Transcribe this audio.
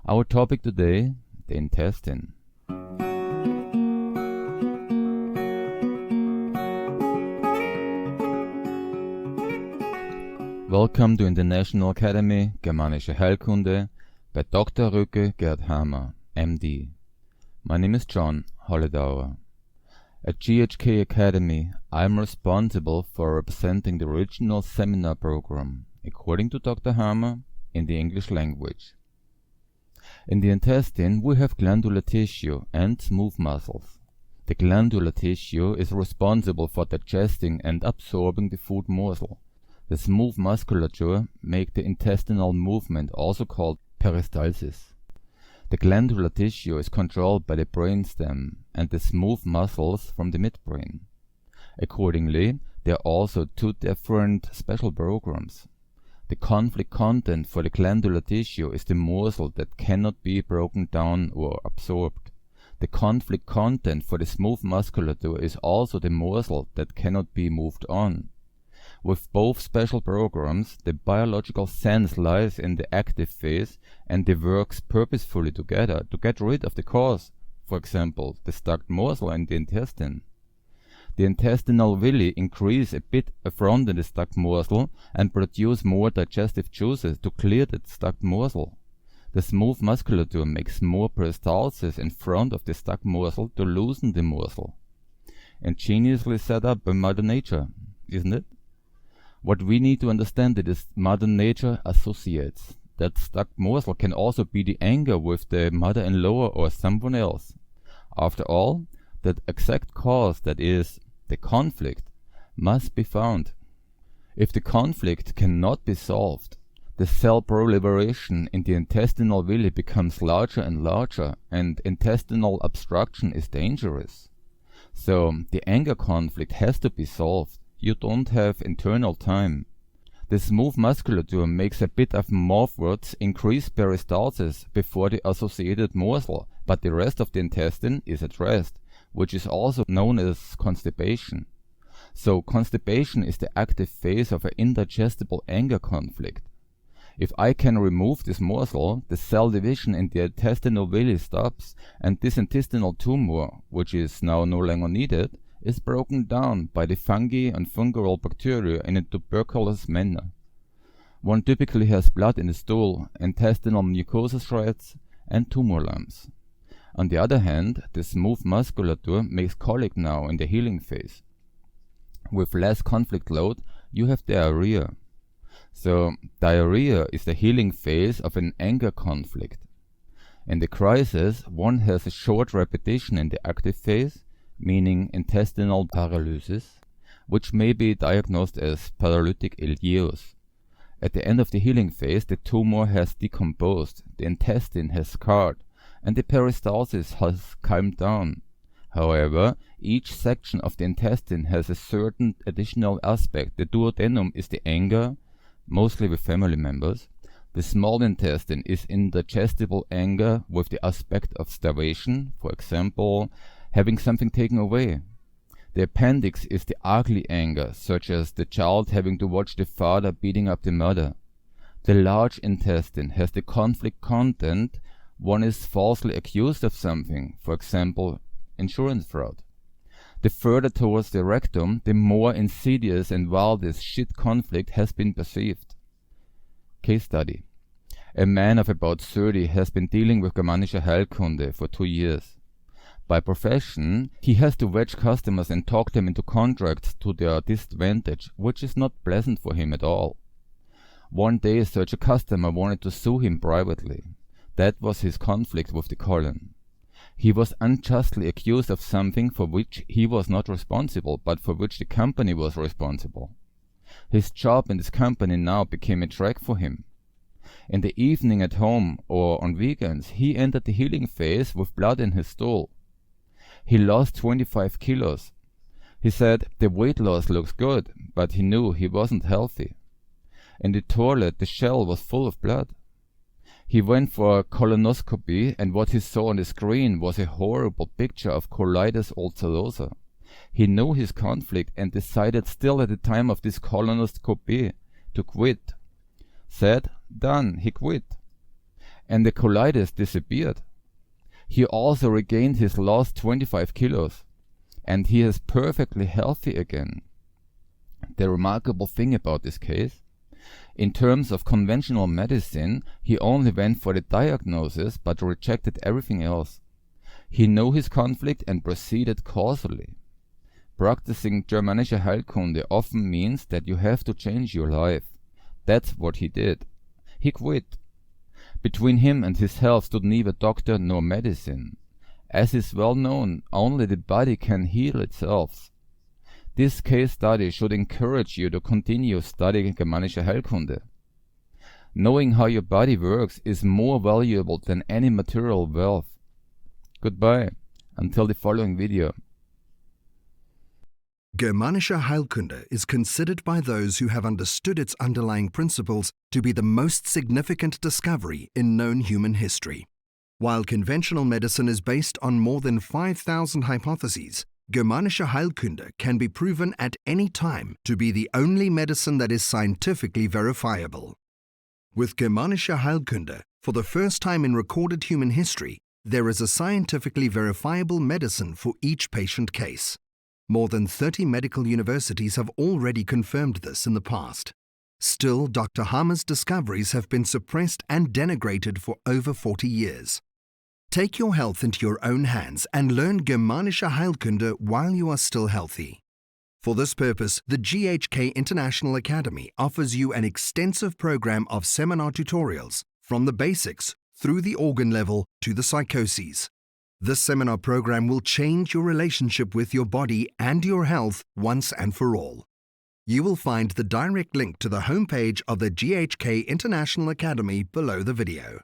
Our topic today, the intestine. Welcome to International Academy Germanische Heilkunde by Dr. Hamer, MD. My name is John Holledauer. At GHK Academy, I am responsible for representing the original seminar program, according to Dr. Hamer, in the English language. In the intestine, we have glandular tissue and smooth muscles. The glandular tissue is responsible for digesting and absorbing the food morsel. The smooth musculature make the intestinal movement, also called peristalsis. The glandular tissue is controlled by the brainstem and the smooth muscles from the midbrain. Accordingly, there are also two different special programs. The conflict content for the glandular tissue is the morsel that cannot be broken down or absorbed. The conflict content for the smooth musculature is also the morsel that cannot be moved on. With both special programs, the biological sense lies in the active phase and they work purposefully together to get rid of the cause, for example, the stuck morsel in the intestine. The intestinal villi increase a bit around the stuck morsel and produce more digestive juices to clear the stuck morsel. The smooth musculature makes more peristalsis in front of the stuck morsel to loosen the morsel. Ingeniously set up by Mother Nature, isn't it? What we need to understand is Mother Nature associates. That stuck morsel can also be the anger with the mother-in-law or someone else. After all, that exact cause, that is, the conflict, must be found. If the conflict cannot be solved, the cell proliferation in the intestinal villi becomes larger and larger, and intestinal obstruction is dangerous. So, the anger conflict has to be solved. You don't have internal time. The smooth musculature makes a bit of morphwords increase peristalsis before the associated morsel, but the rest of the intestine is at rest, which is also known as constipation. So constipation is the active phase of an indigestible anger conflict. If I can remove this morsel, the cell division in the intestinal villi stops, and this intestinal tumor, which is now no longer needed, is broken down by the fungi and fungal bacteria in a tuberculous manner. One typically has blood in the stool, intestinal mucosa shreds, and tumor lumps. On the other hand, the smooth musculature makes colic now in the healing phase. With less conflict load, you have diarrhea. So, diarrhea is the healing phase of an anger conflict. In the crisis, one has a short repetition in the active phase, meaning intestinal paralysis, which may be diagnosed as paralytic ileus. At the end of the healing phase, the tumor has decomposed, the intestine has scarred, and the peristalsis has calmed down. However, each section of the intestine has a certain additional aspect. The duodenum is the anger, mostly with family members. The small intestine is indigestible anger with the aspect of starvation, for example, having something taken away. The appendix is the ugly anger, such as the child having to watch the father beating up the mother. The large intestine has the conflict content. One is falsely accused of something, for example, insurance fraud. The further towards the rectum, the more insidious and wild this shit conflict has been perceived. Case study. A man of about 30 has been dealing with Germanische Heilkunde for 2 years. By profession, he has to wedge customers and talk them into contracts to their disadvantage, which is not pleasant for him at all. One day such a customer wanted to sue him privately. That was his conflict with the colon. He was unjustly accused of something for which he was not responsible, but for which the company was responsible. His job in this company now became a drag for him. In the evening at home or on weekends, he entered the healing phase with blood in his stool. He lost 25 kilos. He said the weight loss looks good, but he knew he wasn't healthy. In the toilet, the shell was full of blood. He went for a colonoscopy, and what he saw on the screen was a horrible picture of colitis ulcerosa. He knew his conflict and decided still at the time of this colonoscopy to quit. Said, done, he quit. and the colitis disappeared. He also regained his lost 25 kilos, and he is perfectly healthy again. The remarkable thing about this case, in terms of conventional medicine, he only went for the diagnosis but rejected everything else. He knew his conflict and proceeded causally. Practicing Germanische Heilkunde often means that you have to change your life. That's what he did. He quit. Between him and his health stood neither doctor nor medicine. As is well known, only the body can heal itself. This case study should encourage you to continue studying Germanische Heilkunde. Knowing how your body works is more valuable than any material wealth. Goodbye, until the following video. Germanische Heilkunde is considered by those who have understood its underlying principles to be the most significant discovery in known human history. While conventional medicine is based on more than 5,000 hypotheses, Germanische Heilkunde can be proven at any time to be the only medicine that is scientifically verifiable. With Germanische Heilkunde, for the first time in recorded human history, there is a scientifically verifiable medicine for each patient case. More than 30 medical universities have already confirmed this in the past. Still, Dr. Hamer's discoveries have been suppressed and denigrated for over 40 years. Take your health into your own hands and learn Germanische Heilkunde while you are still healthy. For this purpose, the GHK International Academy offers you an extensive program of seminar tutorials from the basics through the organ level to the psychoses. This seminar program will change your relationship with your body and your health once and for all. You will find the direct link to the homepage of the GHK International Academy below the video.